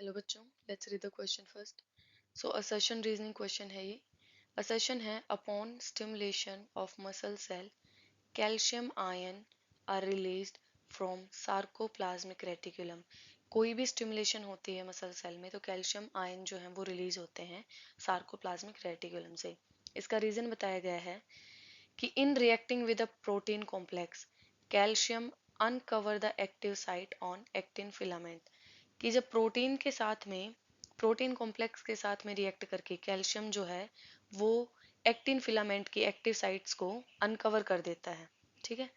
Hello बच्चों, let's read the question first. So assertion reasoning question है ये। Assertion है upon stimulation of muscle cell calcium ion are released from sarcoplasmic reticulum. कोई भी stimulation होती है मसल सेल में तो कैल्शियम आयन जो है वो रिलीज होते हैं सार्कोप्लाज्मिक रेटिकुलम से। इसका रीजन बताया गया है कि in reacting with a protein complex calcium uncover the active site on actin filament, कि जब प्रोटीन कॉम्प्लेक्स के साथ में रिएक्ट करके कैल्शियम जो है वो एक्टिन फिलामेंट की एक्टिव साइट्स को अनकवर कर देता है। ठीक है,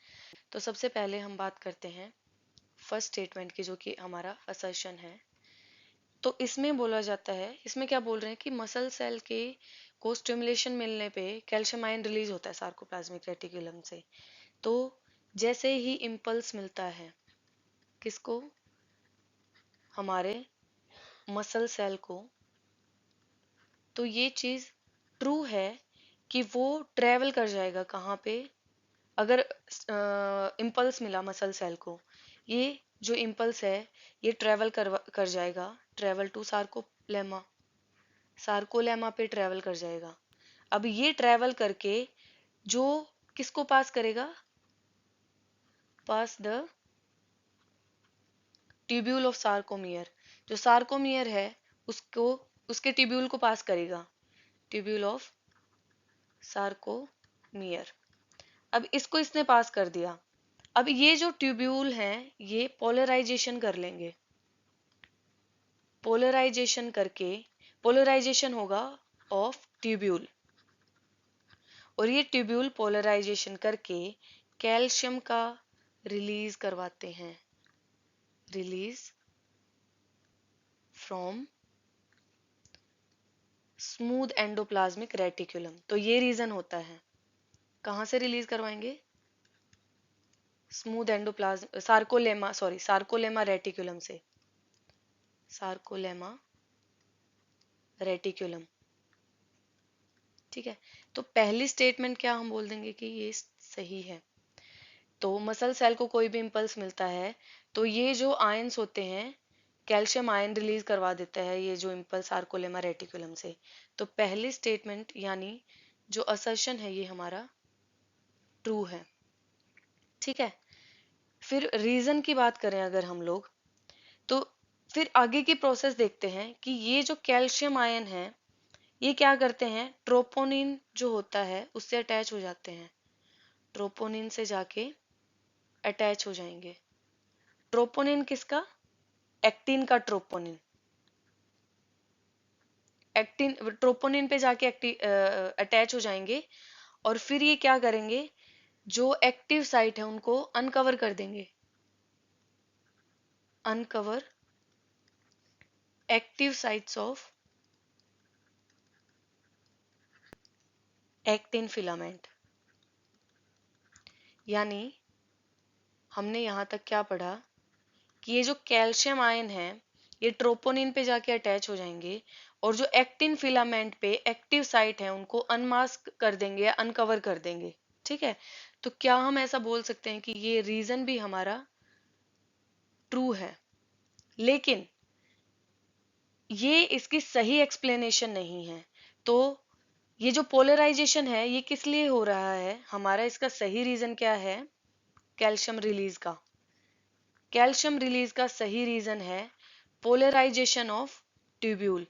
तो सबसे पहले हम बात करते हैं फर्स्ट स्टेटमेंट की, जो कि हमारा असर्शन है। तो इसमें बोला जाता है, इसमें क्या बोल रहे हैं कि मसल सेल के को स्टिमुलेशन मिलने पे कैल्शियम आयन रिलीज होता है सार्कोप्लाज्मिक रेटिकुलम से। तो जैसे ही इम्पल्स मिलता है किसको, हमारे मसल सेल को, तो ये चीज ट्रू है कि वो ट्रेवल कर जाएगा कहाँ पे। अगर इम्पल्स मिला मसल सेल को, ये जो इम्पल्स है ये कर जाएगा, ट्रेवल टू सार्कोलेमा, सार्कोलेमा पे ट्रेवल कर जाएगा। अब ये ट्रेवल करके जो किसको पास करेगा, पास द ट्यूब्यूल ऑफ सार्कोमियर, जो सार्कोमियर है उसको, उसके ट्यूब्यूल को पास करेगा, ट्यूब्यूल ऑफ सार्कोमियर। अब इसको इसने पास कर दिया। अब ये जो ट्यूब्यूल हैं ये पोलराइजेशन कर लेंगे, पोलराइजेशन करके, पोलराइजेशन होगा ऑफ ट्यूब्यूल, और ये ट्यूब्यूल पोलराइजेशन करके कैल्शियम का रिलीज करवाते हैं, release from smooth endoplasmic reticulum. तो ये रीजन होता है, कहां से रिलीज करवाएंगे, smooth endoplasm sarcolemma, sorry sarcolemma reticulum से, सार्कोलेमा रेटिकुलम। ठीक है, तो पहली स्टेटमेंट क्या हम बोल देंगे कि ये सही है। तो मसल सेल को कोई भी इम्पल्स मिलता है तो ये जो आयंस होते हैं कैल्शियम आयन रिलीज करवा देता है, ये जो इम्पल्स सार्कोलेमा रेटिकुलम से। तो पहली स्टेटमेंट यानी जो असर्शन है ये हमारा ट्रू है। ठीक है, फिर रीजन की बात करें अगर हम लोग, तो फिर आगे की प्रोसेस देखते हैं कि ये जो कैल्शियम आयन है ये क्या करते हैं, ट्रोपोनिन जो होता है उससे अटैच हो जाते हैं, ट्रोपोनिन से जाके अटैच हो जाएंगे। ट्रोपोनिन किसका, एक्टिन का ट्रोपोनिन, एक्टिन ट्रोपोनिन पे जाके अटैच हो जाएंगे, और फिर ये क्या करेंगे, जो एक्टिव साइट है उनको अनकवर कर देंगे, uncover active sites of actin filament. यानी हमने यहां तक क्या पढ़ा कि ये जो कैल्शियम आयन है ये ट्रोपोनिन पे जाके अटैच हो जाएंगे, और जो एक्टिन फिलामेंट पे एक्टिव साइट है उनको अनमास्क कर देंगे या अनकवर कर देंगे। ठीक है, तो क्या हम ऐसा बोल सकते हैं कि ये रीजन भी हमारा ट्रू है, लेकिन ये इसकी सही एक्सप्लेनेशन नहीं है। तो ये जो पोलराइजेशन है ये किस लिए हो रहा है हमारा, इसका सही रीजन क्या है, कैल्शियम रिलीज का, कैल्शियम रिलीज का सही रीजन है polarisation of tubule,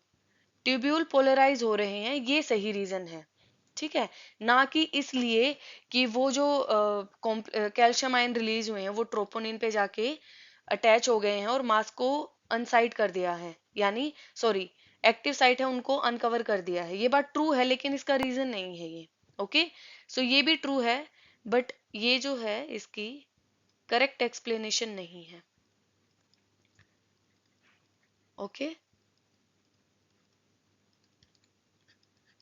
tubule polarise हो रहे हैं, ये सही रीजन है। ठीक है, ना कि इसलिए कि वो जो कैल्शियम आयन रिलीज हुए हैं वो ट्रोपोनिन पे जाके अटैच हो गए हैं और मास को अनसाइड कर दिया है, यानी सॉरी एक्टिव साइट है उनको अनकवर कर दिया है। ये बात ट्रू है लेकिन इसका रीजन नहीं है ये। ओके, सो ये भी ट्रू है बट ये जो है इसकी करेक्ट एक्सप्लेनेशन नहीं है। ओके,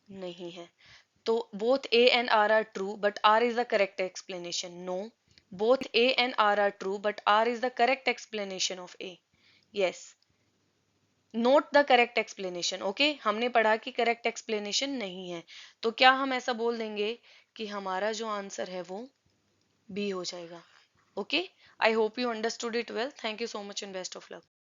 नहीं है। तो both A and R are true, but R is the correct explanation. No, both A and R are true, but R is the correct explanation of A. Yes, note the correct explanation. Okay, हमने पढ़ा कि correct explanation नहीं है, तो क्या हम ऐसा बोल देंगे कि हमारा जो आंसर है वो B हो जाएगा। Okay, I hope you understood it well. Thank you so much and best of luck.